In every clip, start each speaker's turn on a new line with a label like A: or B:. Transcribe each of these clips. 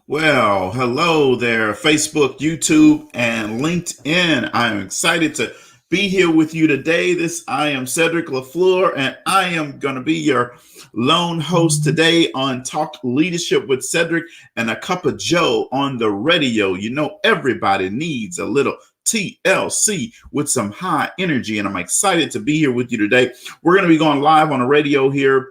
A: Well, hello there, Facebook, YouTube, and LinkedIn. I am excited to be here with you today. I am Cedrick LaFleur, and I am going to be your lone host today on Talk Leadership with Cedrick and a Cuppa Joe on the radio. You know, everybody needs a little TLC with some high energy, and I'm excited to be here with you today. We're going to be going live on the radio here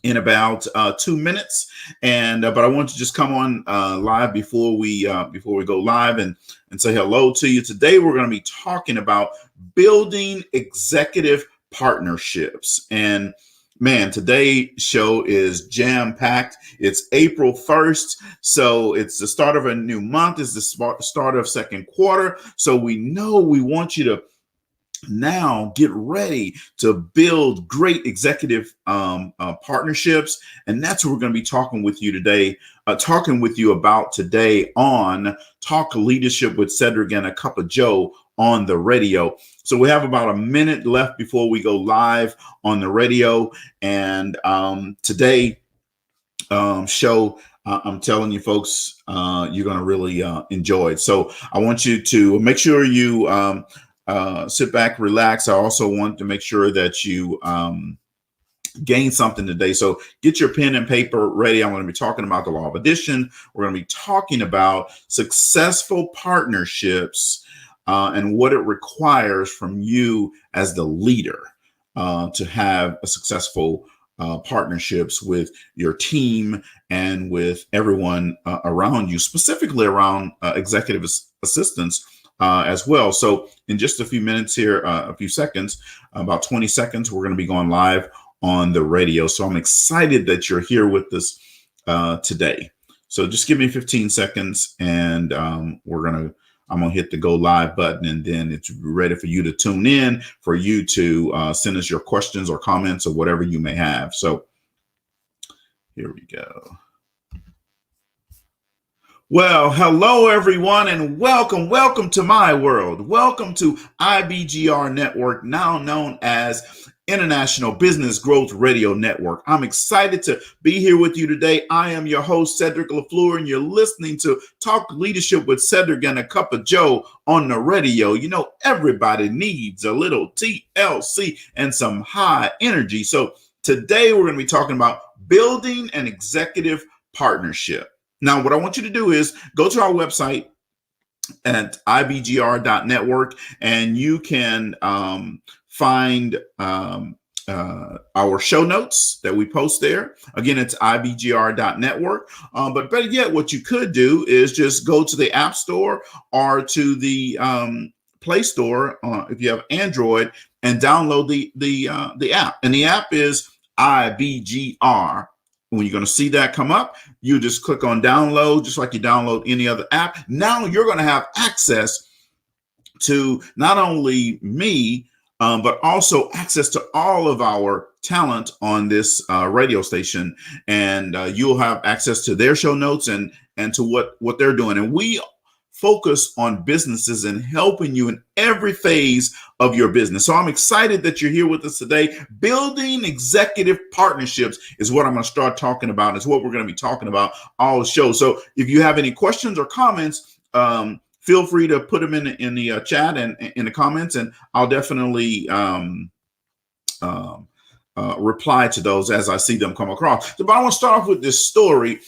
A: in about 2 minutes, and but I want to just come on live before we go live and say hello to you. Today we're going to be talking about building executive partnerships, and man, today's show is jam-packed. It's April 1st, so it's the start of a new month. It's the start of second quarter, so we know we want you to now get ready to build great executive partnerships. And that's what we're going to be talking with you today, about today on Talk Leadership with Cedrick and a Cuppa Joe on the radio. So we have about a minute left before we go live on the radio. And today show, I'm telling you folks, you're going to really enjoy it. So I want you to make sure you sit back, relax. I also want to make sure that you gain something today. So get your pen and paper ready. I'm going to be talking about the law of addition. We're going to be talking about successful partnerships and what it requires from you as the leader to have a successful partnerships with your team and with everyone around you, specifically around executive assistants as well. So in just a few minutes here, a few seconds, about 20 seconds, we're going to be going live on the radio. So I'm excited that you're here with us today. So just give me 15 seconds and I'm going to hit the go live button, and then it's ready for you to tune in, for you to send us your questions or comments or whatever you may have. So here we go. Well, hello, everyone, and welcome to my world. Welcome to IBGR Network, now known as International Business Growth Radio Network. I'm excited to be here with you today. I am your host, Cedrick LaFleur, and you're listening to Talk Leadership with Cedrick and a Cuppa Joe on the radio. You know, everybody needs a little TLC and some high energy. So today we're going to be talking about building an executive partnership. Now, what I want you to do is go to our website at ibgr.network, and you can find our show notes that we post there. Again, it's ibgr.network. But better yet, what you could do is just go to the App Store or to the Play Store if you have Android, and download the app. And the app is IBGR. When you're going to see that come up, you just click on download, just like you download any other app. Now you're going to have access to not only me, but also access to all of our talent on this radio station. And you'll have access to their show notes and to what they're doing. And we focus on businesses and helping you in every phase of your business. So I'm excited that you're here with us today. Building executive partnerships is what I'm going to start talking about. It's what we're going to be talking about all the show. So if you have any questions or comments, feel free to put them in the chat and in the comments, and I'll definitely reply to those as I see them come across. But I want to start off with this story.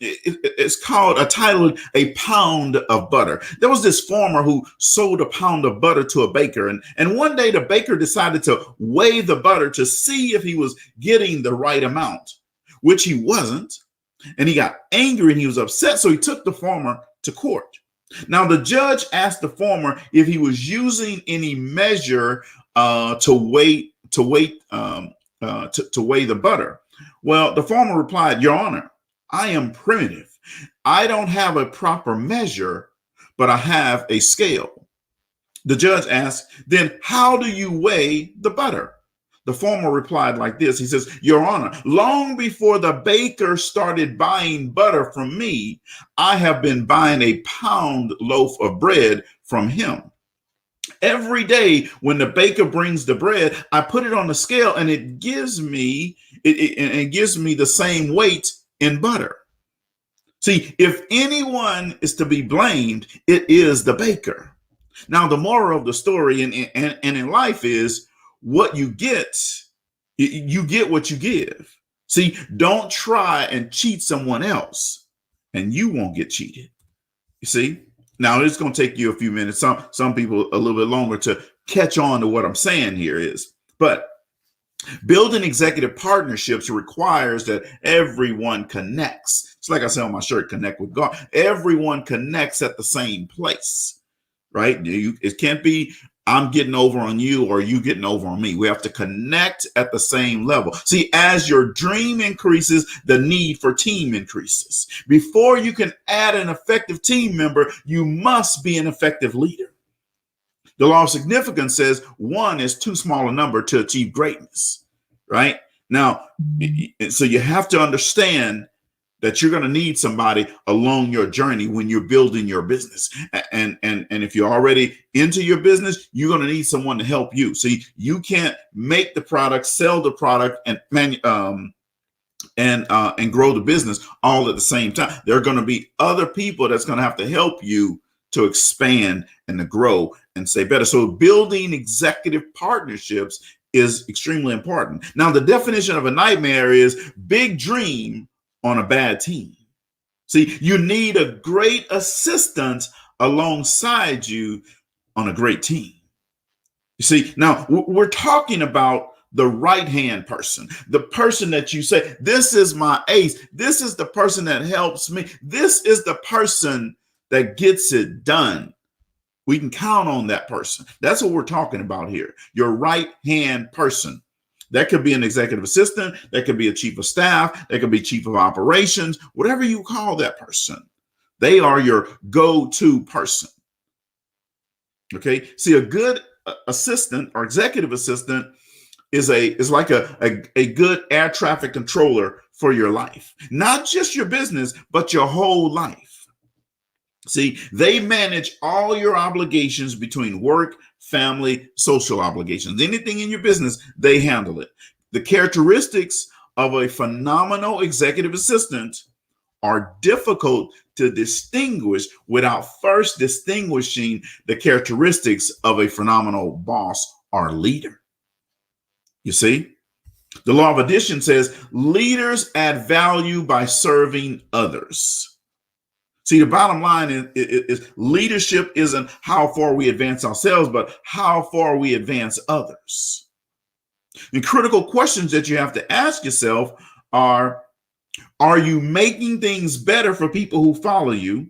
A: It's titled "A Pound of Butter." There was this farmer who sold a pound of butter to a baker, and one day the baker decided to weigh the butter to see if he was getting the right amount, which he wasn't, and he got angry and he was upset. So he took the farmer to court. Now the judge asked the farmer if he was using any measure to weigh the butter. Well, the farmer replied, "Your Honor, I am primitive. I don't have a proper measure, but I have a scale." The judge asked, "Then how do you weigh the butter?" The farmer replied like this. He says, "Your Honor, long before the baker started buying butter from me, I have been buying a pound loaf of bread from him. Every day when the baker brings the bread, I put it on the scale, and it gives me the same weight in butter." See, if anyone is to be blamed, it is the baker. Now, the moral of the story and in life is what you get what you give. See, don't try and cheat someone else and you won't get cheated. You see? Now, it's going to take you a few minutes, some people a little bit longer to catch on to what I'm saying here is. But building executive partnerships requires that everyone connects. It's like I said on my shirt, connect with God. Everyone connects at the same place, right? It can't be I'm getting over on you or you getting over on me. We have to connect at the same level. See, as your dream increases, the need for team increases. Before you can add an effective team member, you must be an effective leader. The law of significance says one is too small a number to achieve greatness, right? Now, so you have to understand that you're going to need somebody along your journey when you're building your business. And if you're already into your business, you're going to need someone to help you. See, you can't make the product, sell the product, and grow the business all at the same time. There are going to be other people that's going to have to help you to expand and to grow and say better. So building executive partnerships is extremely important. Now, the definition of a nightmare is big dream on a bad team. See, you need a great assistant alongside you on a great team. You see, now we're talking about the right-hand person, the person that you say, this is my ace. This is the person that helps me. This is the person that gets it done. We can count on that person. That's what we're talking about here. Your right-hand person. That could be an executive assistant. That could be a chief of staff. That could be chief of operations, whatever you call that person. They are your go-to person. Okay. See, a good assistant or executive assistant is like a good air traffic controller for your life, not just your business, but your whole life. See, they manage all your obligations between work, family, social obligations. Anything in your business, they handle it. The characteristics of a phenomenal executive assistant are difficult to distinguish without first distinguishing the characteristics of a phenomenal boss or leader. You see, the law of addition says leaders add value by serving others. See, the bottom line is leadership isn't how far we advance ourselves, but how far we advance others. The critical questions that you have to ask yourself are you making things better for people who follow you?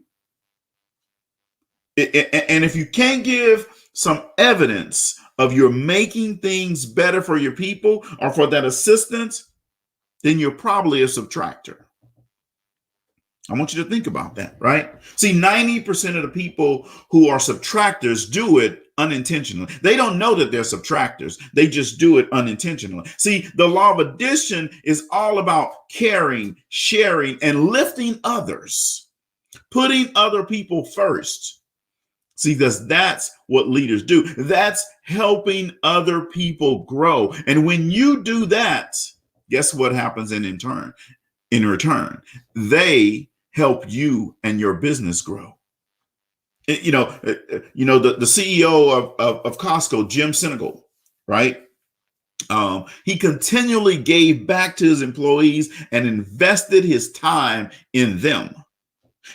A: And if you can't give some evidence of you're making things better for your people or for that assistant, then you're probably a subtractor. I want you to think about that, right? See, 90% of the people who are subtractors do it unintentionally. They don't know that they're subtractors. They just do it unintentionally. See, the law of addition is all about caring, sharing, and lifting others, putting other people first. See, because that's what leaders do. That's helping other people grow. And when you do that, guess what happens in return? They help you and your business grow. The CEO of Costco, Jim Sinegal, right? He continually gave back to his employees and invested his time in them.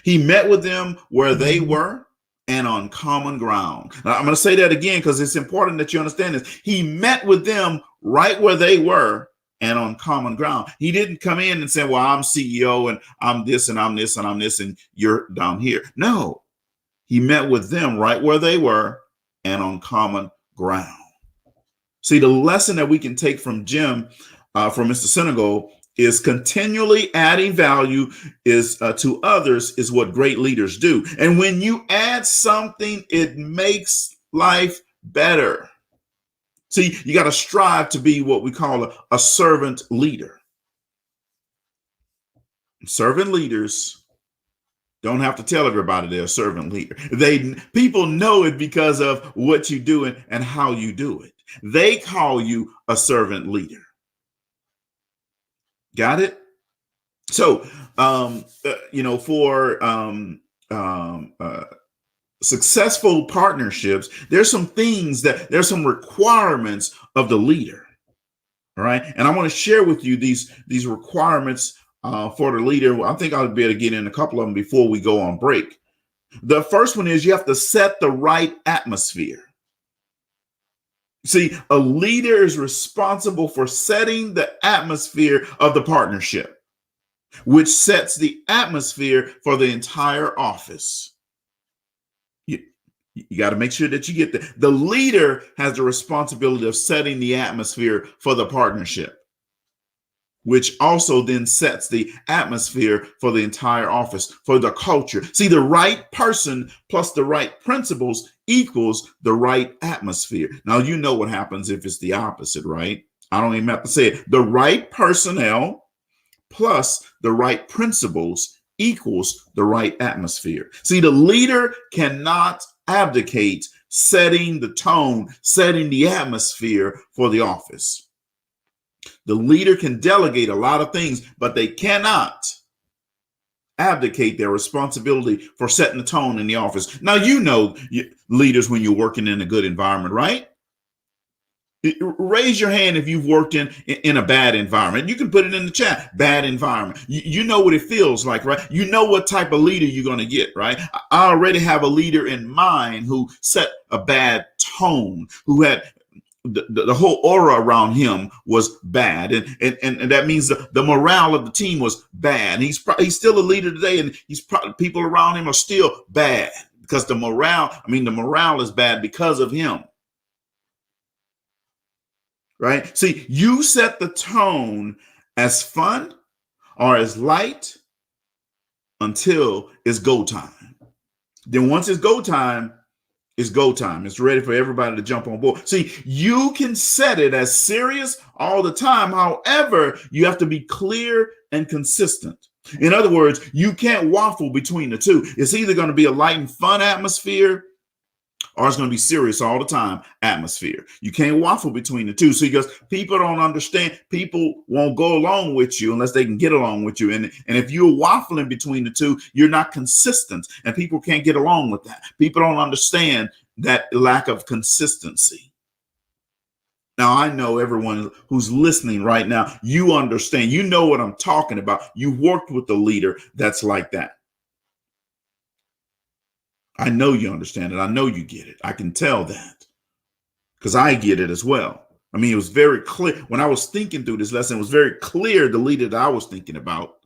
A: He met with them where they were and on common ground. Now, I'm going to say that again because it's important that you understand this. He met with them right where they were and on common ground. He didn't come in and say, well, I'm CEO and I'm this and I'm this and I'm this and you're down here. No, he met with them right where they were and on common ground. See, the lesson that we can take from Jim, from Mr. Sinegal, is continually adding value to others is what great leaders do. And when you add something, it makes life better. See, you got to strive to be what we call a servant leader. Servant leaders don't have to tell everybody they're a servant leader. People know it because of what you do and how you do it. They call you a servant leader. Got it? So, for um, uh, successful partnerships, there's some requirements of the leader. All right. And I want to share with you these requirements for the leader. I think I'll be able to get in a couple of them before we go on break. The first one is you have to set the right atmosphere. See, a leader is responsible for setting the atmosphere of the partnership, which sets the atmosphere for the entire office. You got to make sure that you get that. The leader has the responsibility of setting the atmosphere for the partnership, which also then sets the atmosphere for the entire office, for the culture. See, the right person plus the right principles equals the right atmosphere. Now, you know what happens if it's the opposite, right? I don't even have to say it. The right personnel plus the right principles equals the right atmosphere. See, the leader cannot abdicate setting the tone, setting the atmosphere for the office. The leader can delegate a lot of things, but they cannot abdicate their responsibility for setting the tone in the office. Now, you know leaders when you're working in a good environment, right? Raise your hand if you've worked in a bad environment. You can put it in the chat. Bad environment. You know what it feels like, right? You know what type of leader you're going to get, right? I already have a leader in mind who set a bad tone, who had the whole aura around him was bad, and that means the morale of the team was bad. He's still a leader today, and people around him are still bad because the morale is bad because of him. Right? See, you set the tone as fun or as light until it's go time. Then once it's go time, it's go time. It's ready for everybody to jump on board. See, you can set it as serious all the time. However, you have to be clear and consistent. In other words, you can't waffle between the two. It's either going to be a light and fun atmosphere, or it's going to be serious all the time atmosphere. You can't waffle between the two. So because people don't understand, people won't go along with you unless they can get along with you. And if you're waffling between the two, you're not consistent, and people can't get along with that. People don't understand that lack of consistency. Now, I know everyone who's listening right now, you understand, you know what I'm talking about. You worked with a leader that's like that. I know you understand it. I know you get it. I can tell that because I get it as well. I mean, it was very clear when I was thinking through this lesson. It was very clear the leader that I was thinking about,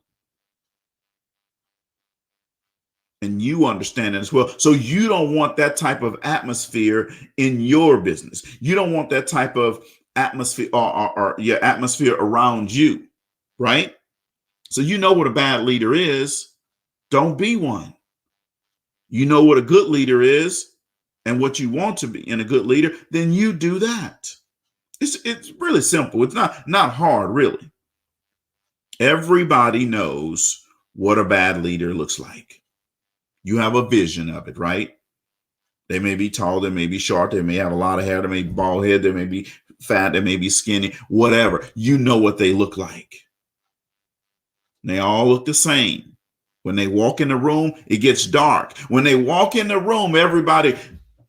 A: and you understand it as well. So you don't want that type of atmosphere in your business. You don't want that type of atmosphere or your atmosphere around you, right? So you know what a bad leader is. Don't be one. You know what a good leader is and what you want to be in a good leader, then you do that. It's really simple. It's not hard, really. Everybody knows what a bad leader looks like. You have a vision of it, right? They may be tall, they may be short, they may have a lot of hair, they may be bald head, they may be fat, they may be skinny, whatever. You know what they look like. They all look the same. When they walk in the room, it gets dark. When they walk in the room, everybody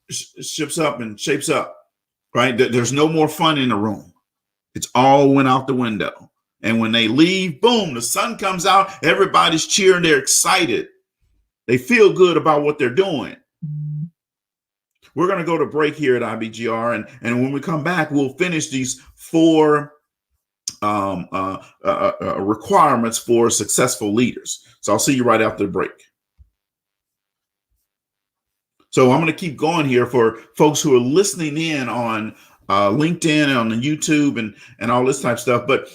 A: shapes up, right? There's no more fun in the room. It's all went out the window. And when they leave, boom, the sun comes out. Everybody's cheering. They're excited. They feel good about what they're doing. We're going to go to break here at IBGR. And when we come back, we'll finish these 4 requirements for successful leaders. So I'll see you right after the break. So I'm going to keep going here for folks who are listening in on LinkedIn and on the YouTube and all this type of stuff. But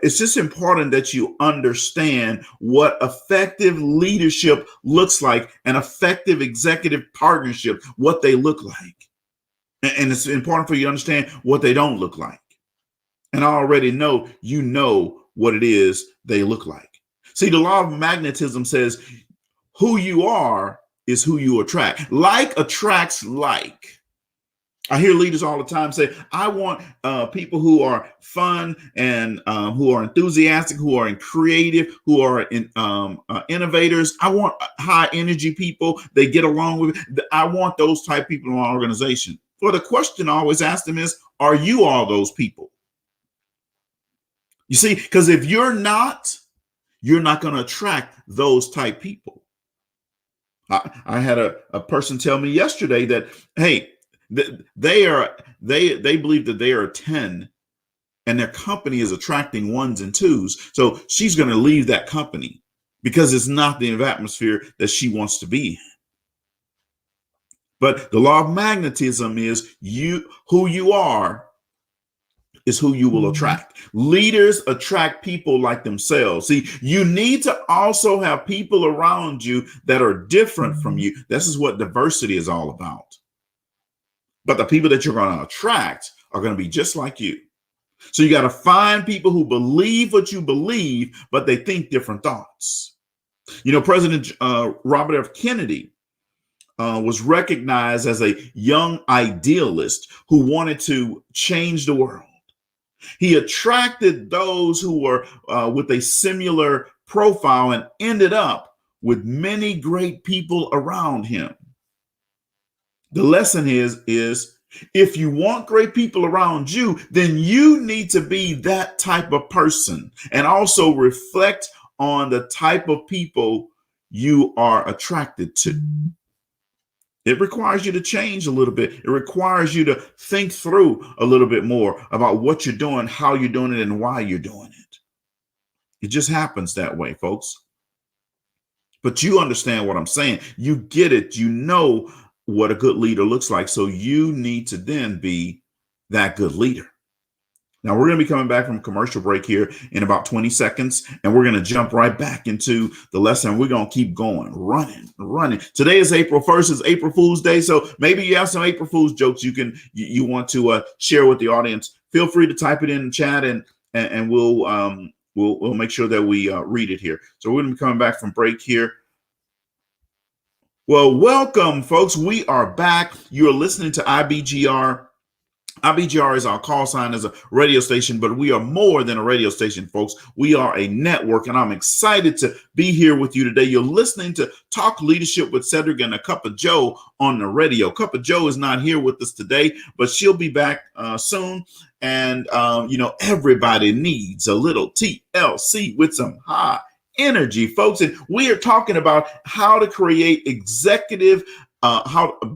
A: it's just important that you understand what effective leadership looks like, and effective executive partnership, what they look like. And it's important for you to understand what they don't look like. And I already know you know what it is they look like. See, the law of magnetism says who you are is who you attract. Like attracts like. I hear leaders all the time say, I want people who are fun and who are enthusiastic, who are creative, who are innovators. I want high energy people. They get along with it. I want those type of people in my organization. Well, the question I always ask them is, are you all those people? You see, because if you're not going to attract those type people. I had a person tell me yesterday that, hey, they believe that they are 10 and their company is attracting ones and twos. So she's going to leave that company because it's not the atmosphere that she wants to be in. But the law of magnetism is who you are is who you will attract. Leaders attract people like themselves. See, you need to also have people around you that are different from you. This is what diversity is all about. But the people that you're going to attract are going to be just like you. So you got to find people who believe what you believe, but they think different thoughts. You know, President Robert F. Kennedy was recognized as a young idealist who wanted to change the world. He attracted those who were with a similar profile and ended up with many great people around him. The lesson is if you want great people around you, then you need to be that type of person and also reflect on the type of people you are attracted to. It requires you to change a little bit. It requires you to think through a little bit more about what you're doing, how you're doing it, and why you're doing it. It just happens that way, folks. But you understand what I'm saying. You get it. You know what a good leader looks like. So you need to then be that good leader. Now, we're going to be coming back from commercial break here in about 20 seconds, and we're going to jump right back into the lesson. We're going to keep going, running. Today is April 1st. It's April Fool's Day, so maybe you have some April Fool's jokes you want to share with the audience. Feel free to type it in the chat, and we'll make sure that we read it here. So we're going to be coming back from break here. Well, welcome, folks. We are back. You're listening to IBGR. IBGR is our call sign as a radio station, but we are more than a radio station, folks. We are a network, and I'm excited to be here with you today. You're listening to Talk Leadership with Cedrick and a Cuppa Joe on the radio. Cuppa Joe is not here with us today, but she'll be back soon. And, everybody needs a little TLC with some high energy, folks. And we are talking about how to create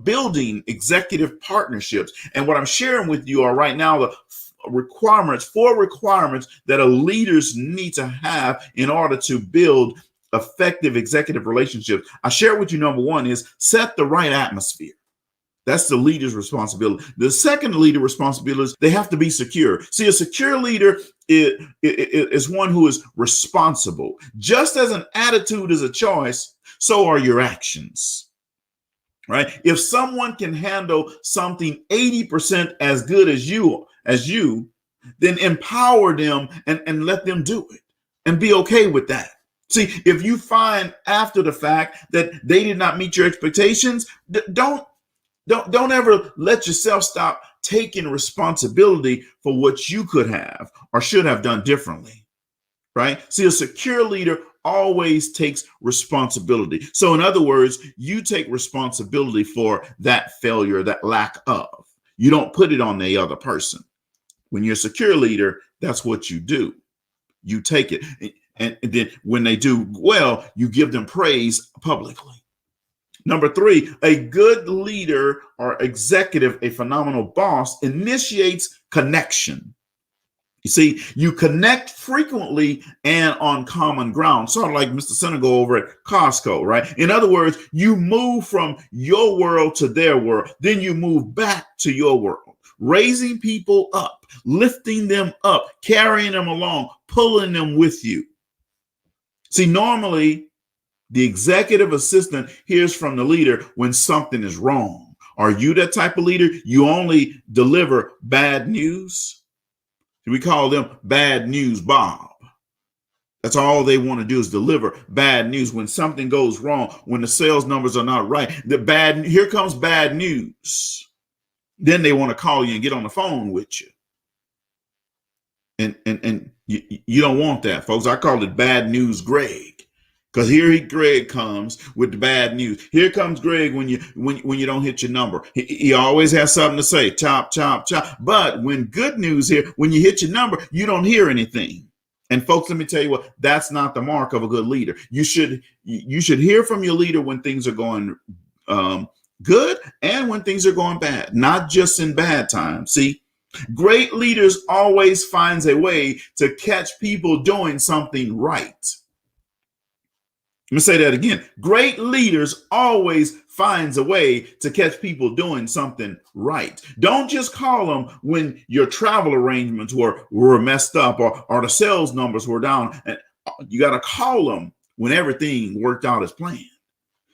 A: building executive partnerships. And what I'm sharing with you are right now the four requirements that a leaders need to have in order to build effective executive relationships. I share with you, number one is set the right atmosphere. That's the leader's responsibility. The second leader responsibility is they have to be secure. See, a secure leader is one who is responsible. Just as an attitude is a choice, so are your actions. Right? If someone can handle something 80% as good as you, then empower them and let them do it and be okay with that. See, if you find after the fact that they did not meet your expectations, don't ever let yourself stop taking responsibility for what you could have or should have done differently. Right? See, a secure leader always takes responsibility. So in other words, you take responsibility for that failure, that lack of. You don't put it on the other person. When you're a secure leader, that's what you do. You take it. And then when they do well, you give them praise publicly. Number three, a good leader or executive, a phenomenal boss, initiates connection. You see, you connect frequently and on common ground, sort of like Mr. Senegal over at Costco, right? In other words, you move from your world to their world, then you move back to your world, raising people up, lifting them up, carrying them along, pulling them with you. See, normally the executive assistant hears from the leader when something is wrong. Are you that type of leader? You only deliver bad news? We call them bad news Bob. That's all they want to do is deliver bad news. When something goes wrong, when the sales numbers are not right, here comes bad news. Then they want to call you and get on the phone with you. And you don't want that, folks. I call it bad news Greg. Because Greg comes with the bad news. Here comes Greg when you don't hit your number. He always has something to say. Chop, chop, chop. But when good news here, when you hit your number, you don't hear anything. And folks, let me tell you what, that's not the mark of a good leader. You should hear from your leader when things are going good and when things are going bad, not just in bad times. See, great leaders always finds a way to catch people doing something right. Let me say that again. Great leaders always finds a way to catch people doing something right. Don't just call them when your travel arrangements were messed up or the sales numbers were down. And you got to call them when everything worked out as planned.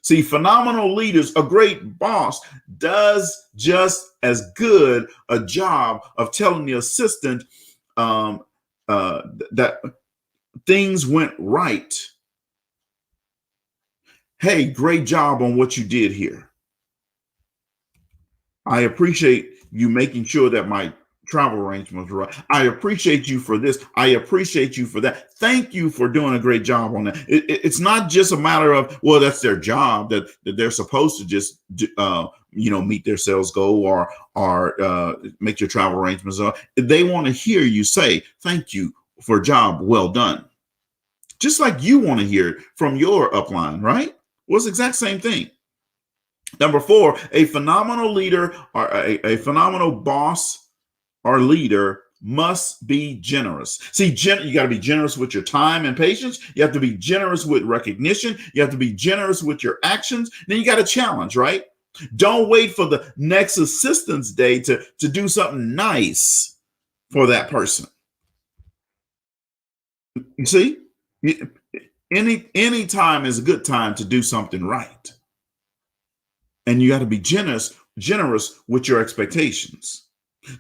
A: See, phenomenal leaders, a great boss does just as good a job of telling the assistant that things went right. Hey, great job on what you did here. I appreciate you making sure that my travel arrangements were right. I appreciate you for this. I appreciate you for that. Thank you for doing a great job on that. It's not just a matter of, well, that's their job that they're supposed to just meet their sales goal or make your travel arrangements. They want to hear you say, thank you for a job well done. Just like you want to hear from your upline, right? Well, it's the exact same thing. Number 4, a phenomenal leader or a phenomenal boss or leader must be generous. See, you got to be generous with your time and patience. You have to be generous with recognition. You have to be generous with your actions. Then you got to challenge, right? Don't wait for the next assistance day to do something nice for that person. You see? Any time is a good time to do something right. And you got to be generous with your expectations.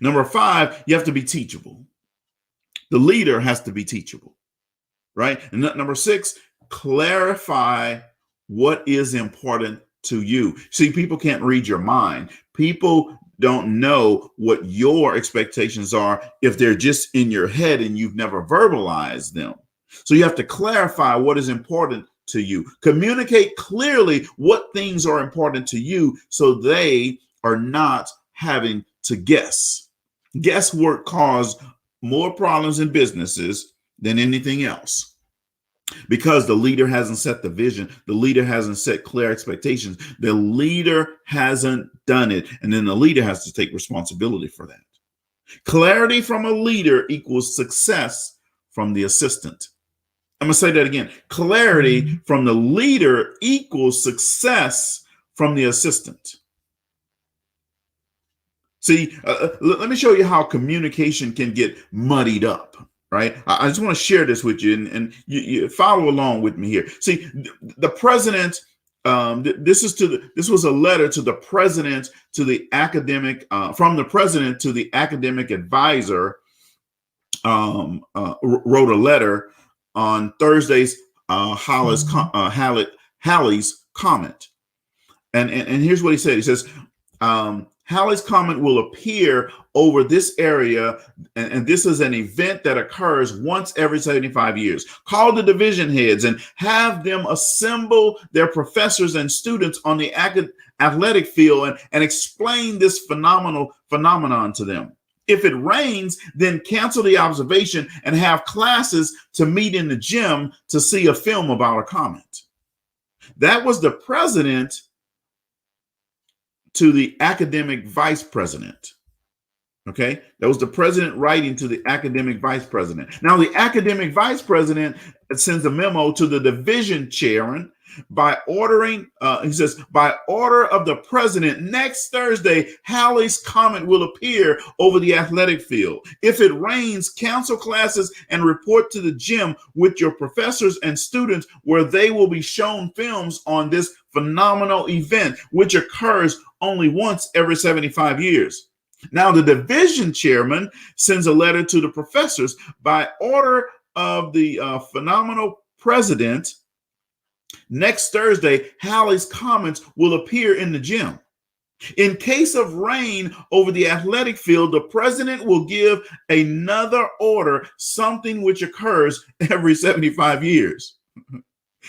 A: Number 5, you have to be teachable. The leader has to be teachable, right? And number 6, clarify what is important to you. See, people can't read your mind. People don't know what your expectations are if they're just in your head and you've never verbalized them. So you have to clarify what is important to you. Communicate clearly what things are important to you so they are not having to guess. Guesswork causes more problems in businesses than anything else because the leader hasn't set the vision. The leader hasn't set clear expectations. The leader hasn't done it. And then the leader has to take responsibility for that. Clarity from a leader equals success from the assistant. I'm going to say that again. Clarity from the leader equals success from the assistant. See, let me show you how communication can get muddied up, right? I just want to share this with you and you follow along with me here. See, the president, this was a letter to the president, to the academic, from the president to the academic advisor, wrote a letter on Thursday's Halley's comment. And here's what he said. He says, Halley's comment will appear over this area, and this is an event that occurs once every 75 years. Call the division heads and have them assemble their professors and students on the athletic field and explain this phenomenon to them. If it rains, then cancel the observation and have classes to meet in the gym to see a film about a comet. That was the president to the academic vice president. Okay, that was the president writing to the academic vice president. Now, the academic vice president sends a memo to the division chairman by ordering, he says, by order of the president, next Thursday, Halley's comment will appear over the athletic field. If it rains, cancel classes and report to the gym with your professors and students where they will be shown films on this phenomenal event, which occurs only once every 75 years. Now, the division chairman sends a letter to the professors by order of the phenomenal president. Next Thursday, Halley's comments will appear in the gym. In case of rain over the athletic field, the president will give another order, something which occurs every 75 years.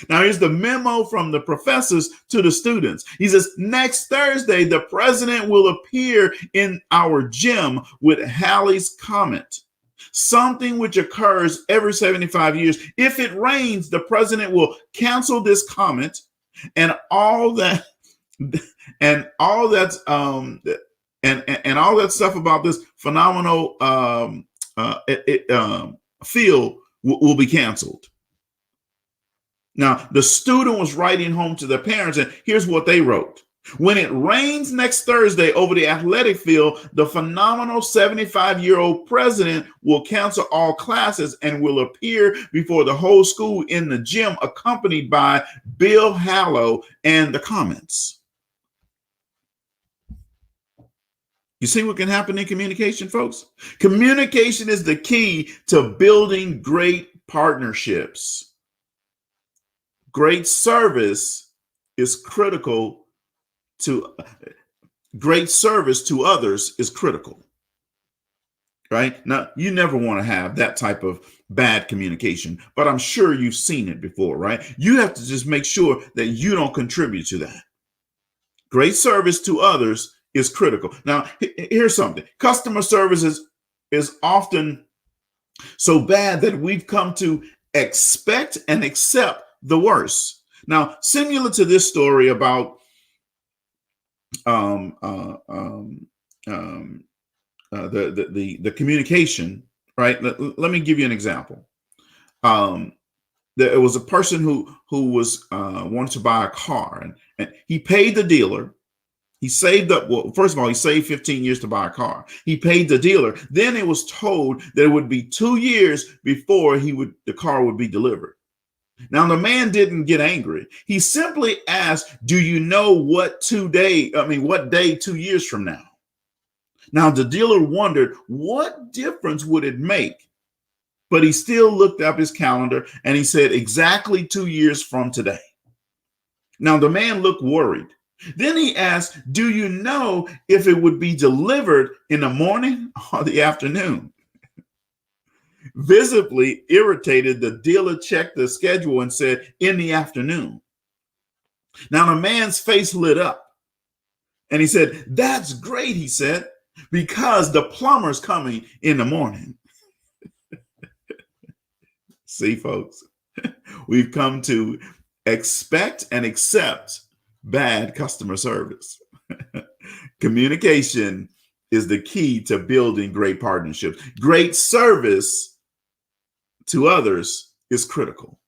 A: Now, here's the memo from the professors to the students. He says, next Thursday, the president will appear in our gym with Halley's Comet, something which occurs every 75 years. If it rains, the president will cancel this comet and all that and all that's and all that stuff about this phenomenal field will be canceled. Now, the student was writing home to their parents, and here's what they wrote. When it rains next Thursday over the athletic field, the phenomenal 75-year-old president will cancel all classes and will appear before the whole school in the gym, accompanied by Bill Hallow and the comments. You see what can happen in communication, folks? Communication is the key to building great partnerships. Great service is critical to great service to others is critical. Right? Now, you never want to have that type of bad communication, but I'm sure you've seen it before, right? You have to just make sure that you don't contribute to that. Great service to others is critical. Now, here's something. Customer service is often so bad that we've come to expect and accept the worst. Now, similar to this story about the communication, right? Let me give you an example. There was a person who was wanted to buy a car, and he paid the dealer. He saved up. Well, first of all, he saved 15 years to buy a car. He paid the dealer. Then it was told that it would be 2 years before the car would be delivered. Now, the man didn't get angry. He simply asked, do you know what day 2 years from now? Now, the dealer wondered, what difference would it make? But he still looked up his calendar and he said, exactly 2 years from today. Now, the man looked worried. Then he asked, do you know if it would be delivered in the morning or the afternoon? Visibly irritated, the dealer checked the schedule and said, in the afternoon. Now the man's face lit up and he said, that's great, he said, because the plumber's coming in the morning. See, folks, we've come to expect and accept bad customer service. Communication is the key to building great partnerships. Great service to others is critical.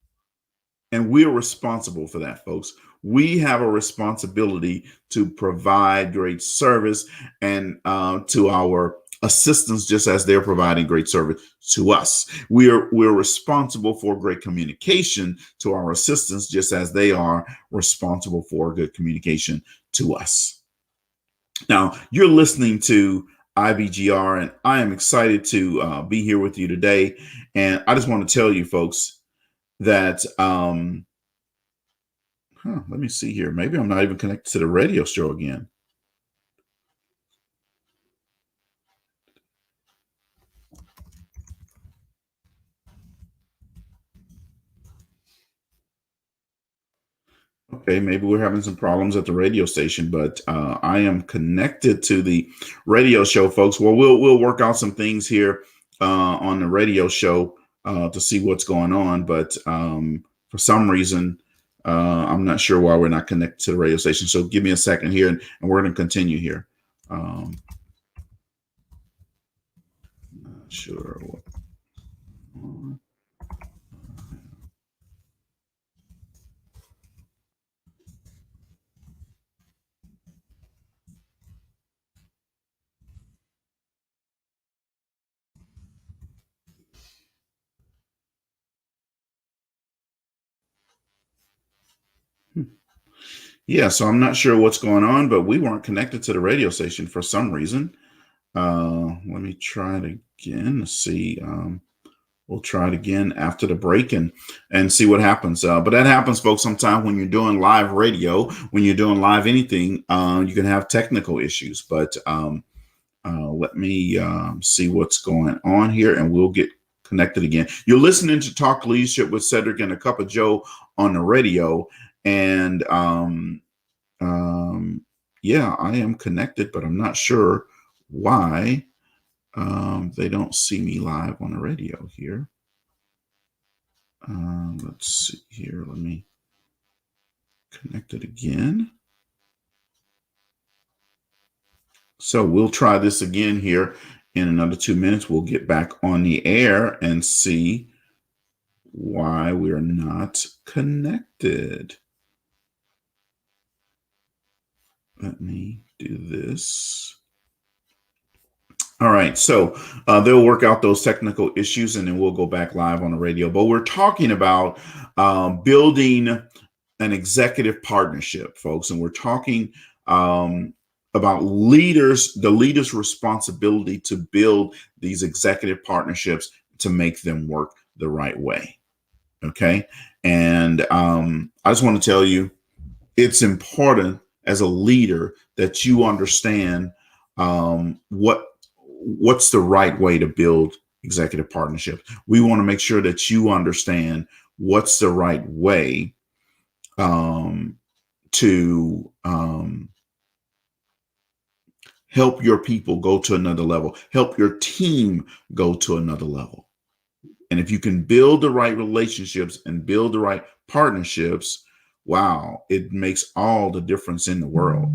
A: And we're responsible for that, folks. We have a responsibility to provide great service and to our assistants, just as they're providing great service to us. We're responsible for great communication to our assistants, just as they are responsible for good communication to us. Now, you're listening to IBGR, and I am excited to be here with you today. And I just want to tell you, folks, that let me see here. Maybe I'm not even connected to the radio show again. Okay, maybe we're having some problems at the radio station, but I am connected to the radio show, folks. Well, we'll work out some things here on the radio show to see what's going on. But for some reason, I'm not sure why we're not connected to the radio station. So give me a second here, and we're going to continue here. Not sure what. Yeah, so I'm not sure what's going on, but we weren't connected to the radio station for some reason. Let me try it again to see we'll try it again after the break and see what happens. But that happens, folks, sometimes when you're doing live radio, when you're doing live anything, you can have technical issues. But let me see what's going on here, and we'll get connected again. You're listening to Talk Leadership with Cedrick and a Cuppa Joe on the radio. And yeah, I am connected, but I'm not sure why they don't see me live on the radio here. Let's see here. Let me connect it again. So we'll try this again here in another 2 minutes. We'll get back on the air and see why we're not connected. Let me do this. All right, so they'll work out those technical issues and then we'll go back live on the radio. But we're talking about building an executive partnership, folks, and we're talking about the leaders' responsibility to build these executive partnerships to make them work the right way. Okay, and I just want to tell you, it's important as a leader that you understand what's the right way to build executive partnerships. We want to make sure that you understand what's the right way to help your people go to another level, help your team go to another level. And if you can build the right relationships and build the right partnerships, wow, it makes all the difference in the world.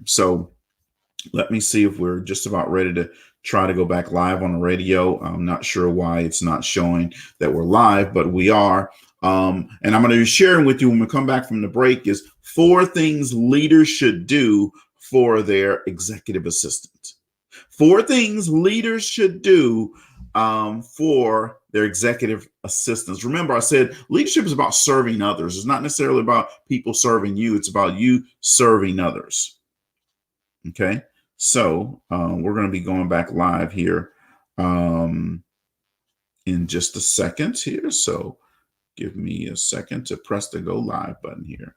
A: So let me see if we're just about ready to try to go back live on the radio. I'm not sure why it's not showing that we're live, but we are. And I'm going to be sharing with you when we come back from the break is 4 things leaders should do for their executive assistant. 4 things leaders should do for their executive assistants. Remember, I said leadership is about serving others. It's not necessarily about people serving you. It's about you serving others. Okay, so we're going to be going back live here in just a second here. So give me a second to press the go live button here.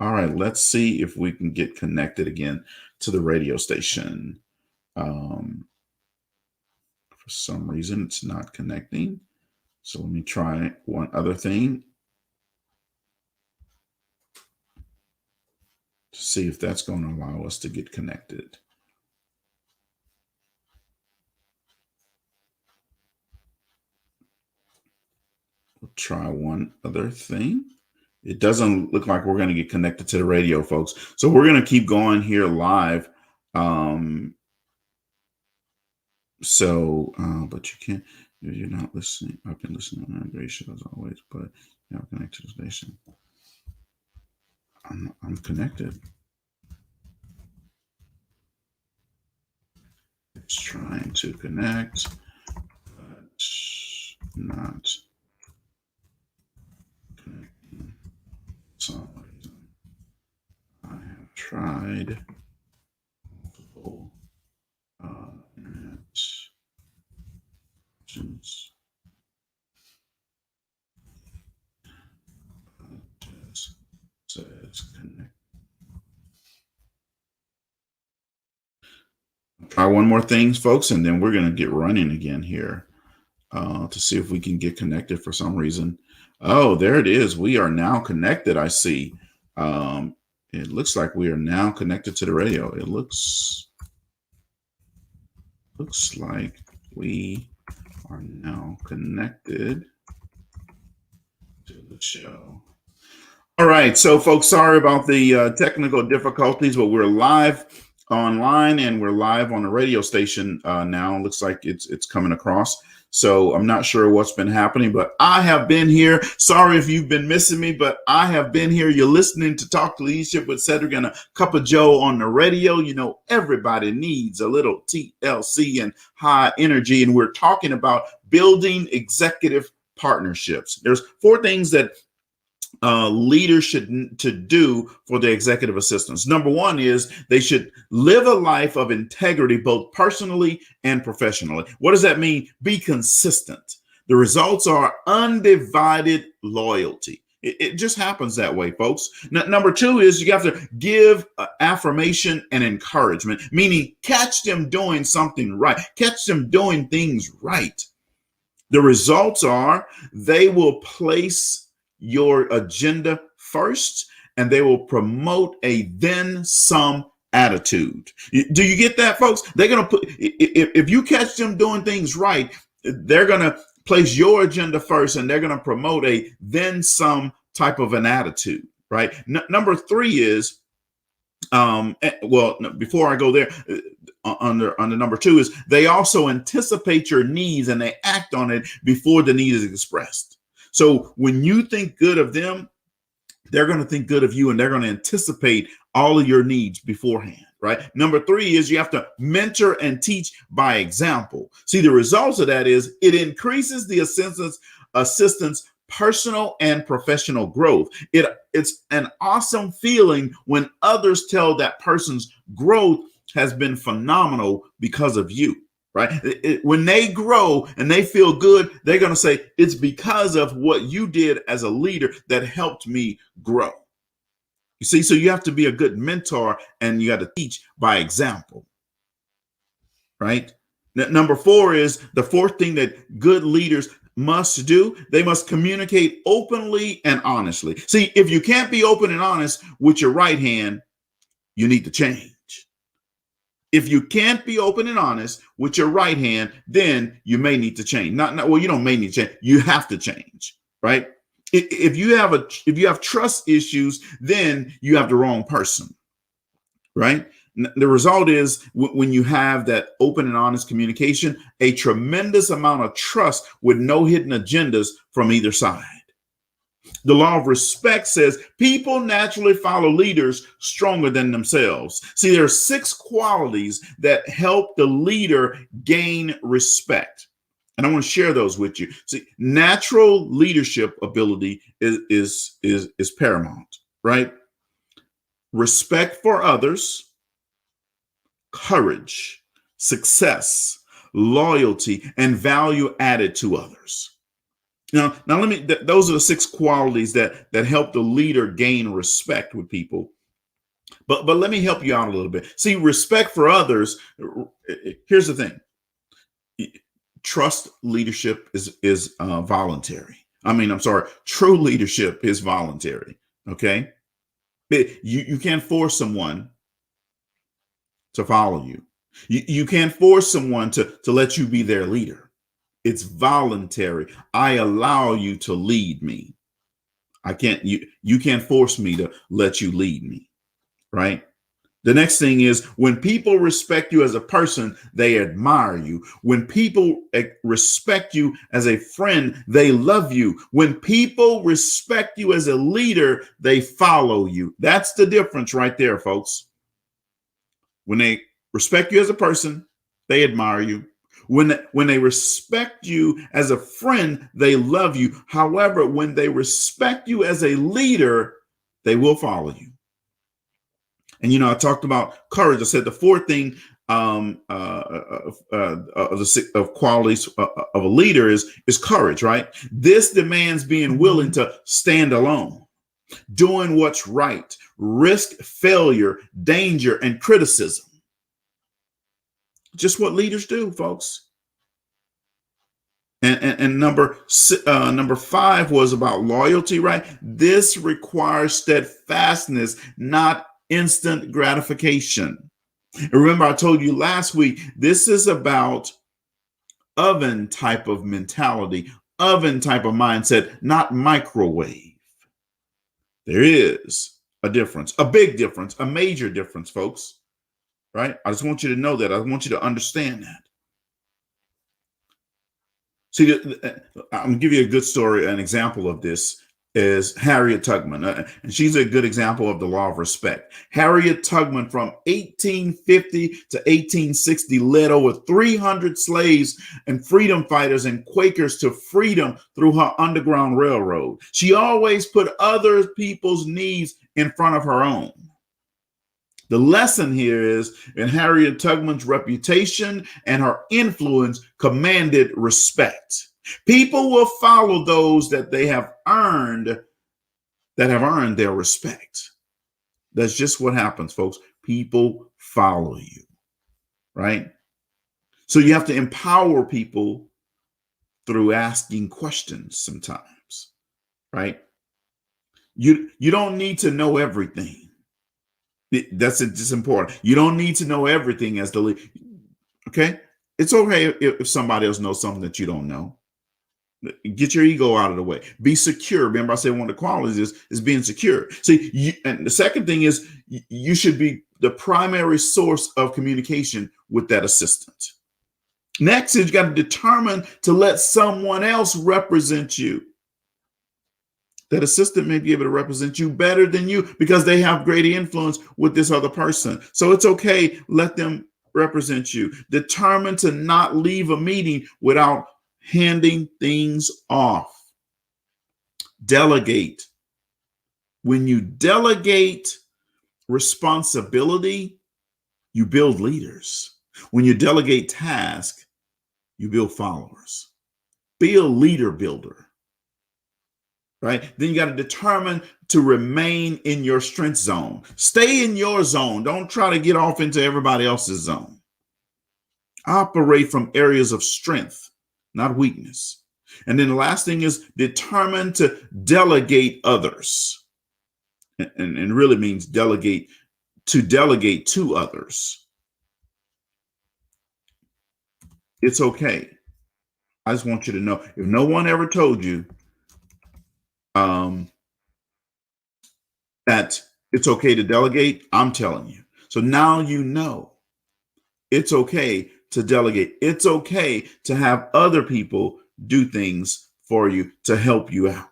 A: All right, let's see if we can get connected again to the radio station. For some reason, it's not connecting. So let me try one other thing to see if that's going to allow us to get connected. We'll try one other thing. It doesn't look like we're going to get connected to the radio, folks. So we're going to keep going here live. But you can't, you're not listening. I've been listening on great show as always, but you're not connected to the station. I'm connected. It's trying to connect, but not connecting. So I have tried multiple internet options. Just says connect. Try one more thing, folks, and then we're going to get running again here to see if we can get connected for some reason. Oh, there it is. We are now connected. I see. It looks like we are now connected to the radio. It looks like we are now connected to the show. All right. So, folks, sorry about the technical difficulties, but we're live online and we're live on the radio station now. It looks like it's coming across. So I'm not sure what's been happening, but I have been here. Sorry if you've been missing me, but I have been here. You're listening to Talk Leadership with Cedrick and a Cuppa Joe on the radio. You know, everybody needs a little TLC and high energy, and we're talking about building executive partnerships. There's 4 things that leaders should to do for their executive assistants. Number 1 is they should live a life of integrity, both personally and professionally. What does that mean? Be consistent. The results are undivided loyalty. It just happens that way, folks. Number two is you have to give affirmation and encouragement, meaning catch them doing something right, catch them doing things right. The results are they will place your agenda first and they will promote a then some attitude. Do you get that, folks? They're going to put, if you catch them doing things right, they're going to place your agenda first and they're going to promote a then some type of an attitude, right? Number three is, before I go there, under number two is they also anticipate your needs and they act on it before the need is expressed. So when you think good of them, they're going to think good of you and they're going to anticipate all of your needs beforehand, right? Number three is you have to mentor and teach by example. See, the results of that is it increases the assistant's personal and professional growth. It's an awesome feeling when others tell that person's growth has been phenomenal because of you, right? When they grow and they feel good, they're going to say, it's because of what you did as a leader that helped me grow. You see, so you have to be a good mentor and you got to teach by example, right? Number four is the fourth thing that good leaders must do. They must communicate openly and honestly. See, if you can't be open and honest with your right hand, you need to change. If you can't be open and honest with your right hand, then you may need to change. You don't may need to change. You have to change, right? If you have trust issues, then you have the wrong person, right? The result is when you have that open and honest communication, a tremendous amount of trust with no hidden agendas from either side. The law of respect says people naturally follow leaders stronger than themselves. See, there are 6 qualities that help the leader gain respect. And I want to share those with you. See, natural leadership ability is paramount, right? Respect for others, courage, success, loyalty, and value added to others. Now those are the 6 qualities that help the leader gain respect with people. But let me help you out a little bit. See, respect for others. Here's the thing. Trust leadership is voluntary. True leadership is voluntary. Okay. You can't force someone to follow you. You can't force someone to let you be their leader. It's voluntary. I allow you to lead me. You can't force me to let you lead me, right? The next thing is when people respect you as a person, they admire you. When people respect you as a friend, they love you. When people respect you as a leader, they follow you. That's the difference right there, folks. When they respect you as a person, they admire you. When they respect you as a friend, they love you. However, when they respect you as a leader, they will follow you. And, I talked about courage. I said the fourth thing of qualities of a leader is courage, right? This demands being willing to stand alone, doing what's right, risk failure, danger, and criticism. Just what leaders do, folks. And number 5 was about loyalty, right? This requires steadfastness, not instant gratification. And remember, I told you last week, this is about oven type of mentality, oven type of mindset, not microwave. There is a difference, a big difference, a major difference, folks. Right? I just want you to know that. I want you to understand that. See, I'm going to give you a good story. An example of this is Harriet Tubman. And she's a good example of the law of respect. Harriet Tubman from 1850 to 1860 led over 300 slaves and freedom fighters and Quakers to freedom through her Underground Railroad. She always put other people's needs in front of her own. The lesson here is in Harriet Tubman's reputation and her influence commanded respect. People will follow those that they have earned, that have earned their respect. That's just what happens, folks. People follow you, right? So you have to empower people through asking questions sometimes, right? You don't need to know everything. That's just important. You don't need to know everything as the lead. Okay? It's okay if somebody else knows something that you don't know. Get your ego out of the way. Be secure. Remember, I said one of the qualities is being secure. See, and the second thing is you should be the primary source of communication with that assistant. Next is you got to determine to let someone else represent you. That assistant may be able to represent you better than you because they have greater influence with this other person. So it's okay. Let them represent you. Determine to not leave a meeting without handing things off. Delegate. When you delegate responsibility, you build leaders. When you delegate tasks, you build followers. Be a leader builder, right? Then you got to determine to remain in your strength zone. Stay in your zone. Don't try to get off into everybody else's zone. Operate from areas of strength, not weakness. And then the last thing is determine to delegate others. And really means delegate to others. It's okay. I just want you to know, if no one ever told you that it's okay to delegate, I'm telling you. So now you know it's okay to delegate. It's okay to have other people do things for you to help you out.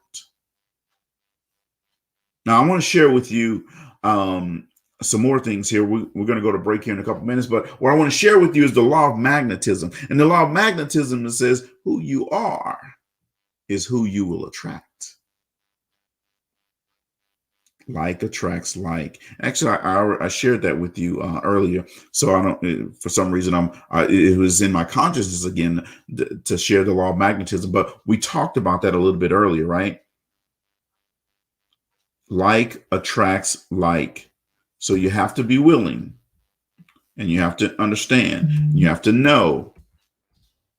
A: Now, I want to share with you some more things here. We're going to go to break here in a couple minutes, but what I want to share with you is the law of magnetism. And the law of magnetism that says who you are is who you will attract. Like attracts like. Actually, I shared that with you earlier. So I don't, for some reason, it was in my consciousness again to share the law of magnetism. But we talked about that a little bit earlier, right? Like attracts like. So you have to be willing, and you have to understand. You have to know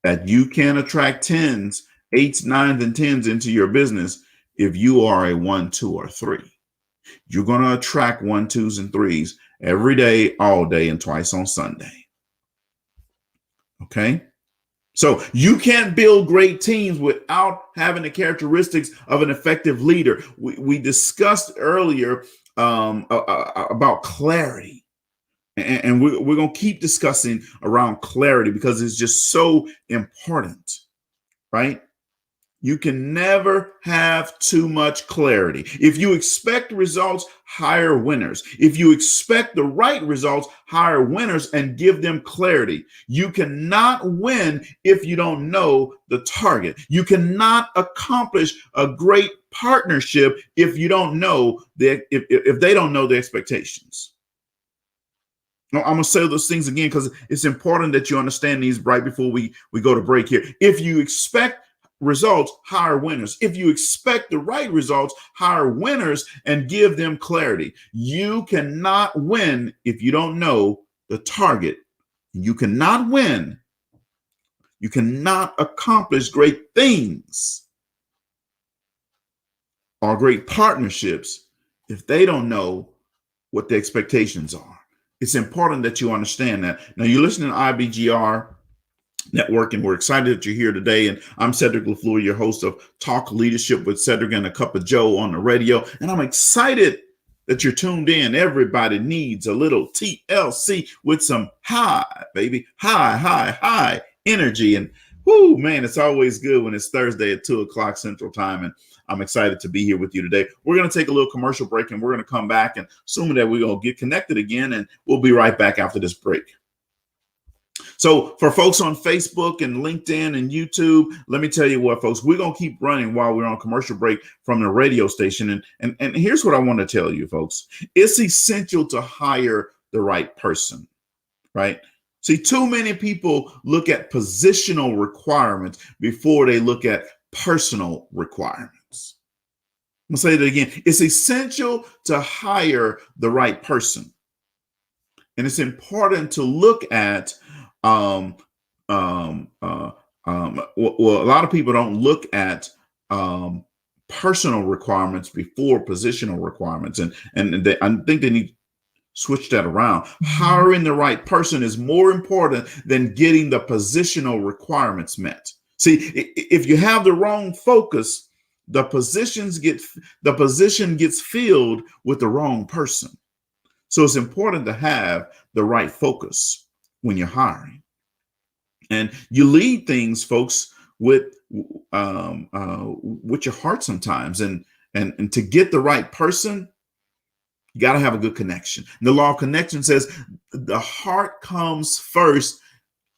A: that you can attract tens, eights, nines, and tens into your business if you are a 1, 2, or 3. You're going to attract 1, 2s, and 3s every day, all day, and twice on Sunday. Okay? So you can't build great teams without having the characteristics of an effective leader. We discussed earlier about clarity. And we're going to keep discussing around clarity because it's just so important, right? You can never have too much clarity. If you expect results, hire winners. If you expect the right results, hire winners and give them clarity. You cannot win if you don't know the target. You cannot accomplish a great partnership if you don't know if they don't know the expectations. No, I'm going to say those things again because it's important that you understand these right before we go to break here. If you expect results, hire winners. If you expect the right results, hire winners and give them clarity. You cannot win if you don't know the target. You cannot win. You cannot accomplish great things or great partnerships if they don't know what the expectations are. It's important that you understand that. Now, you're listening to IBGR Network, and we're excited that you're here today. And I'm Cedrick LaFleur, your host of Talk Leadership with Cedrick and a Cuppa Joe on the radio. And I'm excited that you're tuned in. Everybody needs a little TLC with some high, baby, high energy. And whoo, man, it's always good when it's Thursday at 2:00 Central Time. And I'm excited to be here with you today. We're going to take a little commercial break, and we're going to come back, and assuming that we're going to get connected again, and we'll be right back after this break. So for folks on Facebook and LinkedIn and YouTube, let me tell you what, folks, we're going to keep running while we're on commercial break from the radio station. And here's what I want to tell you, folks. It's essential to hire the right person, right? See, too many people look at positional requirements before they look at personal requirements. I'm going to say that again. It's essential to hire the right person. And it's important to look at, well, a lot of people don't look at personal requirements before positional requirements. And I think they need to switch that around. Hiring the right person is more important than getting the positional requirements met. See, if you have the wrong focus, the position gets filled with the wrong person. So it's important to have the right focus when you're hiring. And you lead things, folks, with your heart sometimes. And to get the right person, you got to have a good connection. And the law of connection says the heart comes first.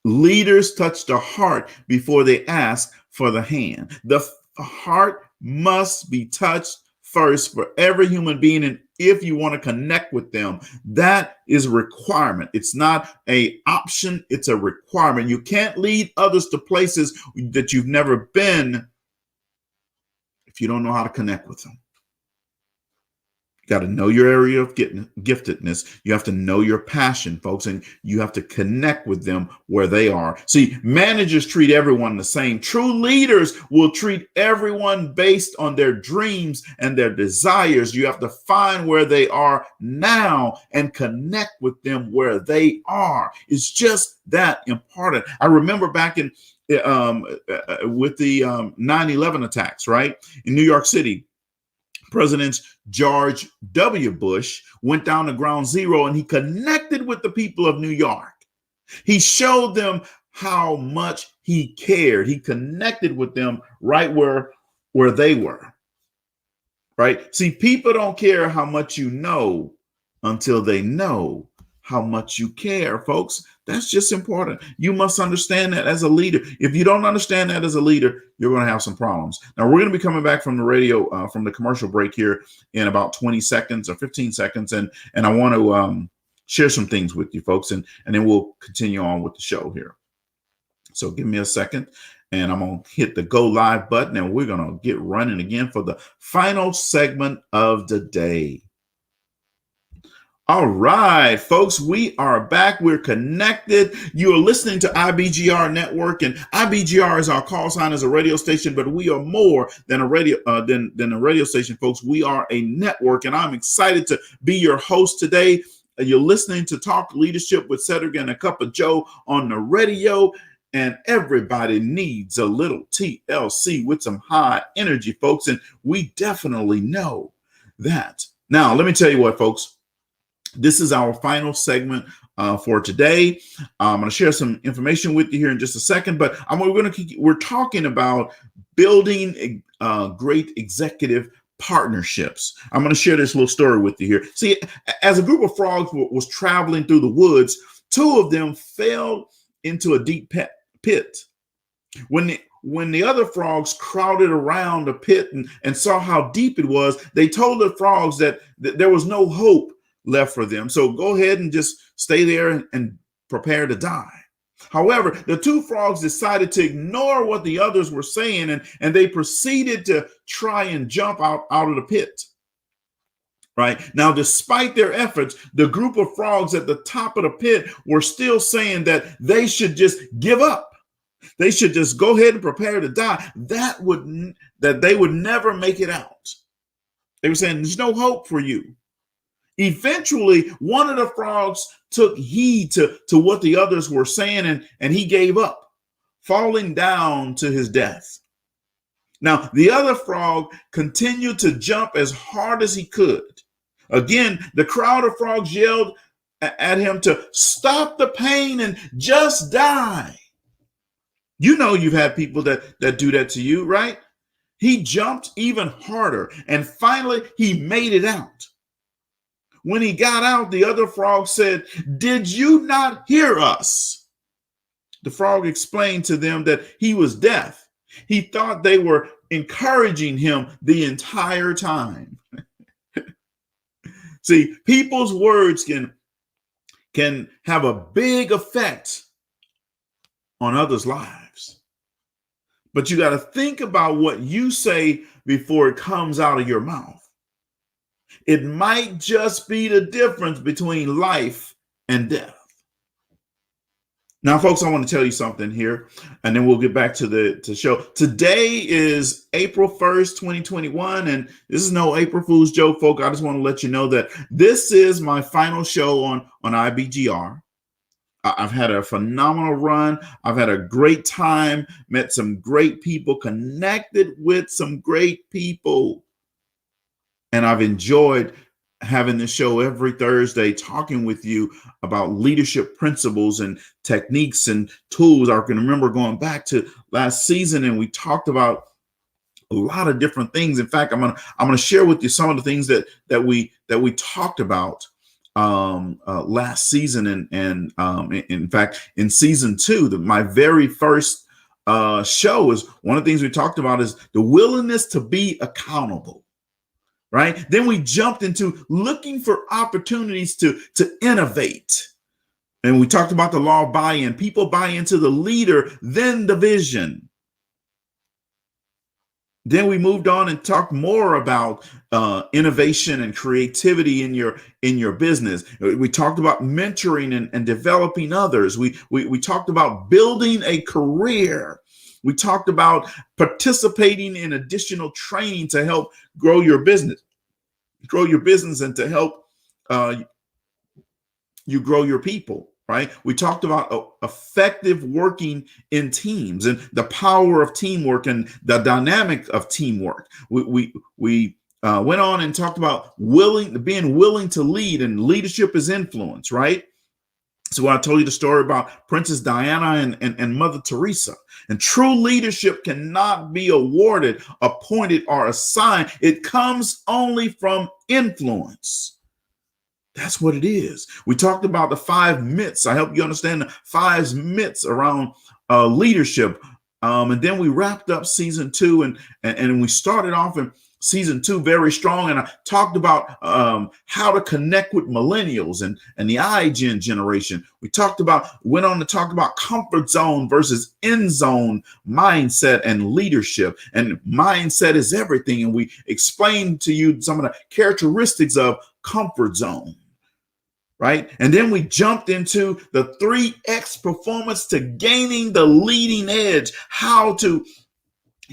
A: Leaders touch the heart before they ask for the hand. The heart must be touched first for every human being. And if you want to connect with them, that is a requirement. It's not an option. It's a requirement. You can't lead others to places that you've never been if you don't know how to connect with them. You got to know your area of giftedness. You have to know your passion, folks, and you have to connect with them where they are. See, managers treat everyone the same. True leaders will treat everyone based on their dreams and their desires. You have to find where they are now and connect with them where they are. It's just that important. I remember back in with the 9/11 attacks, right, in New York City. President George W. Bush went down to ground zero and he connected with the people of New York. He showed them how much he cared. He connected with them right where they were. Right? See, people don't care how much you know until they know how much you care, folks. That's just important. You must understand that as a leader. If you don't understand that as a leader, you're going to have some problems. Now, we're going to be coming back from the radio, from the commercial break here in about 20 seconds or 15 seconds. And I want to share some things with you, folks, and then we'll continue on with the show here. So give me a second, and I'm going to hit the go live button, and we're going to get running again for the final segment of the day. All right, folks, we are back. We're connected. You are listening to IBGR Network, and IBGR is our call sign as a radio station, but we are more than a radio than a radio station, folks. We are a network, and I'm excited to be your host today. You're listening to Talk Leadership with Cedrick and a Cuppa Joe on the radio, and everybody needs a little TLC with some high energy, folks, and we definitely know that. Now, let me tell you what, folks. This is our final segment for today. I'm going to share some information with you here in just a second, but we're talking about building great executive partnerships. I'm going to share this little story with you here. See, as a group of frogs was traveling through the woods, two of them fell into a deep pit. When the other frogs crowded around the pit and saw how deep it was, they told the frogs that there was no hope left for them. So go ahead and just stay there and prepare to die. However, the two frogs decided to ignore what the others were saying, and they proceeded to try and jump out of the pit. Right now, despite their efforts, the group of frogs at the top of the pit were still saying that they should just give up. They should just go ahead and prepare to die. That they would never make it out. They were saying there's no hope for you. Eventually, one of the frogs took heed to what the others were saying, and he gave up, falling down to his death. Now, the other frog continued to jump as hard as he could. Again, the crowd of frogs yelled at him to stop the pain and just die. You know you've had people that do that to you, right? He jumped even harder, and finally he made it out. When he got out, the other frog said, "Did you not hear us?" The frog explained to them that he was deaf. He thought they were encouraging him the entire time. See, people's words can can have a big effect on others' lives. But you got to think about what you say before it comes out of your mouth. It might just be the difference between life and death. Now, folks, I want to tell you something here, and then we'll get back to the show. Today is April 1st, 2021, and this is no April Fool's joke, folks. I just want to let you know that this is my final show on IBGR. I've had a phenomenal run. I've had a great time, met some great people, connected with some great people, and I've enjoyed having this show every Thursday, talking with you about leadership principles and techniques and tools. I can remember going back to last season, and we talked about a lot of different things. In fact, I'm gonna share with you some of the things that we talked about last season, and in fact, in season 2, my very first show, is one of the things we talked about is the willingness to be accountable. Right? Then we jumped into looking for opportunities to innovate. And we talked about the law of buy-in. People buy into the leader, then the vision. Then we moved on and talked more about innovation and creativity in your business. We talked about mentoring and developing others. We talked about building a career. We talked about participating in additional training to help grow your business, and to help you grow your people, right? We talked about effective working in teams and the power of teamwork and the dynamic of teamwork. We went on and talked about being willing to lead, and leadership is influence, right? So I told you the story about Princess Diana and Mother Teresa. And true leadership cannot be awarded, appointed, or assigned. It comes only from influence. That's what it is. We talked about the 5 myths. I help you understand the 5 myths around leadership. And then we wrapped up season 2, and we started off in season 2 very strong, and I talked about how to connect with millennials and the iGen generation. Went on to talk about comfort zone versus end zone mindset and leadership, and mindset is everything. And we explained to you some of the characteristics of comfort zone, right? And then we jumped into the 3X performance to gaining the leading edge, how to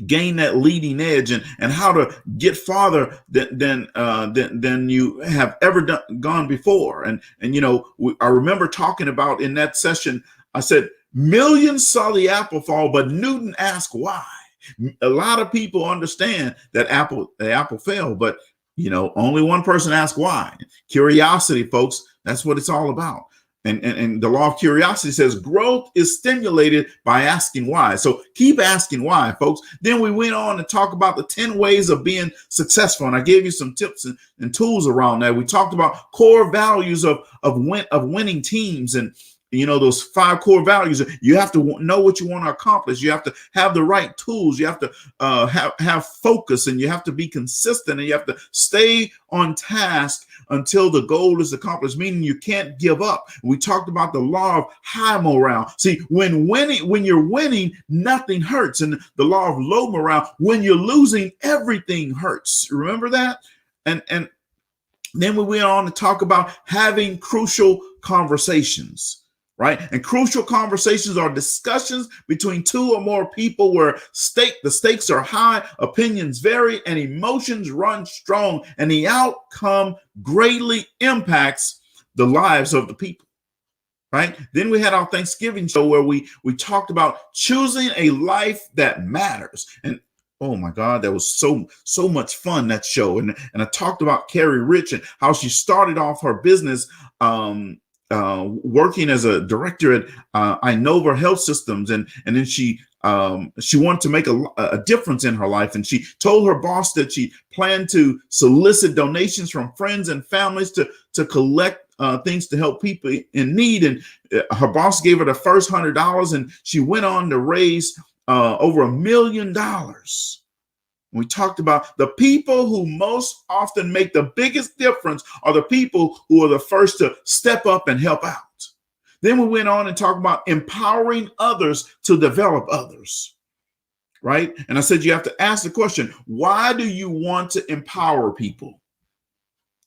A: gain that leading edge, and how to get farther than you have ever gone before. And I remember talking about in that session, I said, millions saw the apple fall, but Newton asked why. A lot of people understand that the apple fell, but only one person asked why. Curiosity, folks, that's what it's all about. And the law of curiosity says growth is stimulated by asking why. So keep asking why, folks. Then we went on to talk about the 10 ways of being successful. And I gave you some tips and tools around that. We talked about core values of winning teams, and those 5 core values. You have to know what you want to accomplish. You have to have the right tools. You have to have focus, and you have to be consistent, and you have to stay on task until the goal is accomplished, meaning you can't give up. We talked about the law of high morale. See, when you're winning, nothing hurts. And the law of low morale, when you're losing, everything hurts. Remember that? And then we went on to talk about having crucial conversations. Right? And crucial conversations are discussions between 2 or more people where the stakes are high, opinions vary, and emotions run strong, and the outcome greatly impacts the lives of the people. Right? Then we had our Thanksgiving show where we talked about choosing a life that matters. And oh my God, that was so much fun, that show. And I talked about Carrie Rich and how she started off her business working as a director at Inova Health Systems, and then she wanted to make a difference in her life, and she told her boss that she planned to solicit donations from friends and families to collect things to help people in need. And her boss gave her the first $100, and she went on to raise over $1 million. We talked about the people who most often make the biggest difference are the people who are the first to step up and help out. Then we went on and talked about empowering others to develop others, right? And I said you have to ask the question, why do you want to empower people?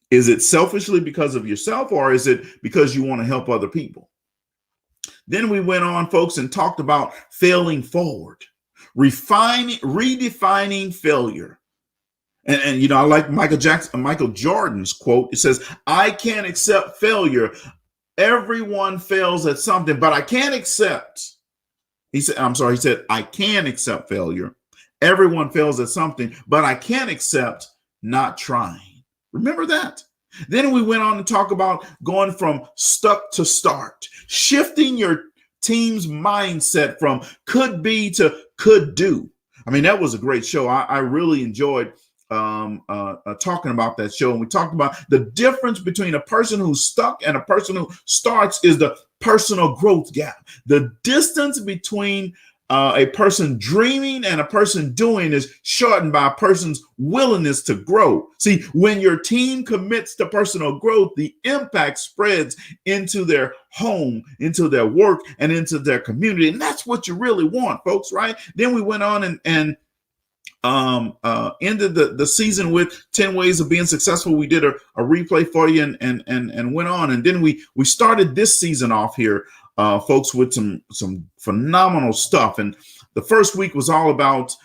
A: Is it selfishly because of yourself, or is it because you want to help other people? Then we went on, folks, and talked about failing forward, redefining failure. And you know, I like Michael Jordan's quote. It says, I can't accept failure. Everyone fails at something, but I can't accept. He said, I can accept failure. Everyone fails at something, but I can't accept not trying. Remember that? Then we went on to talk about going from stuck to start, shifting your team's mindset from could be to could do. I mean, that was a great show. I really enjoyed talking about that show. And we talked about the difference between a person who's stuck and a person who starts is the personal growth gap. The distance between a person dreaming and a person doing is shortened by a person's willingness to grow. See, when your team commits to personal growth, the impact spreads into their home, into their work, and into their community. And that's what you really want, folks, right? Then we went on and ended the season with 10 ways of being successful. We did a replay for you and went on. And then we started this season off here, folks, with some phenomenal stuff. And the first week was all about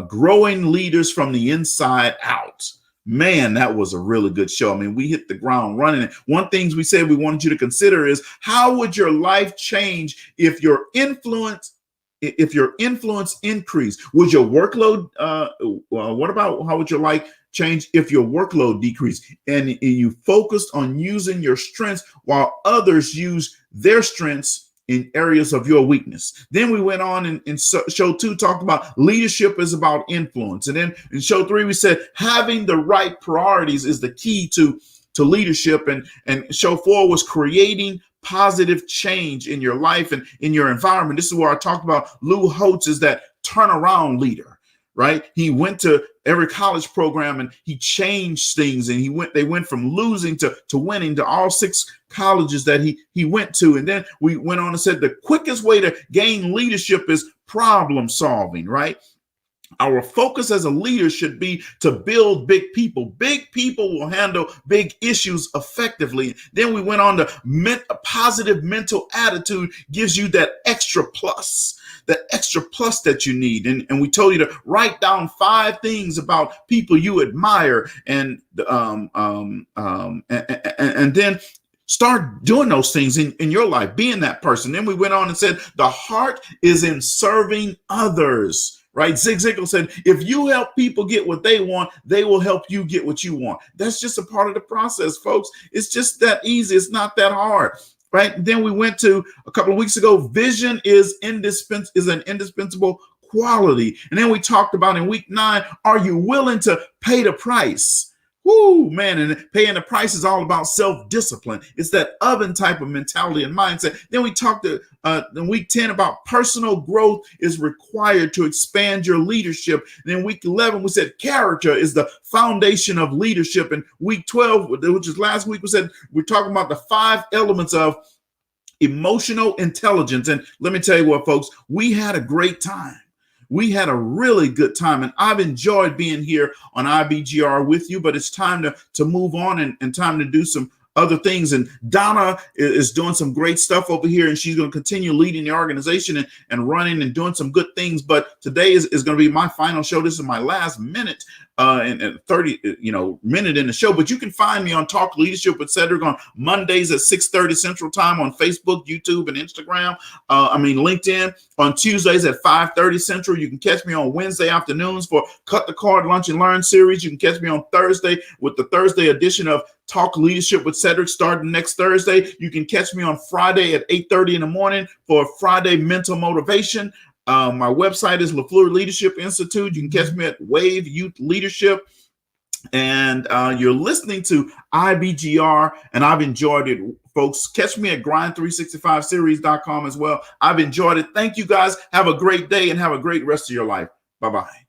A: growing leaders from the inside out. Man, that was a really good show. I mean, we hit the ground running. One thing we said we wanted you to consider is, how would your life change if your influence increased? Would your workload, what about how would your life change if your workload decreased and you focused on using your strengths while others use their strengths in areas of your weakness? Then we went on in show 2, talked about leadership is about influence. And then in show 3, we said having the right priorities is the key to leadership. And show 4 was creating positive change in your life and in your environment. This is where I talked about Lou Holtz is that turnaround leader, right? He went to every college program and he changed things, and they went from losing to winning to all 6 colleges that he went to. And then we went on and said the quickest way to gain leadership is problem solving, right? Our focus as a leader should be to build big people. Big people will handle big issues effectively. Then we went on to a positive mental attitude gives you that extra plus that you need. And we told you to write down 5 things about people you admire, and then start doing those things in your life, being that person. Then we went on and said the heart is in serving others. Right? Zig Ziglar said, if you help people get what they want, they will help you get what you want. That's just a part of the process, folks. It's just that easy. It's not that hard. Right? Then we went to a couple of weeks ago, vision is an indispensable quality. And then we talked about in week 9, are you willing to pay the price? Whoo, man, and paying the price is all about self-discipline. It's that oven type of mentality and mindset. Then we talked in week 10 about personal growth is required to expand your leadership. And in week 11, we said character is the foundation of leadership. And week 12, which is last week, we said we're talking about the 5 elements of emotional intelligence. And let me tell you what, folks, we had a great time. We had a really good time, and I've enjoyed being here on IBGR with you, but it's time to move on and time to do some other things. And Donna is doing some great stuff over here, and she's going to continue leading the organization and running and doing some good things. But today is going to be my final show. This is my last minute and 30 minute in the show. But you can find me on Talk Leadership with Cedrick on Mondays at 6:30 Central Time on Facebook, YouTube, and Instagram. LinkedIn. On Tuesdays at 5:30 Central. You can catch me on Wednesday afternoons for Cut the Card Lunch and Learn series. You can catch me on Thursday with the Thursday edition of Talk Leadership with Cedrick starting next Thursday. You can catch me on Friday at 8:30 in the morning for Friday Mental Motivation. My website is LaFleur Leadership Institute. You can catch me at Wave Youth Leadership. And you're listening to IBGR, and I've enjoyed it, folks. Catch me at grind365series.com as well. I've enjoyed it. Thank you, guys. Have a great day and have a great rest of your life. Bye-bye.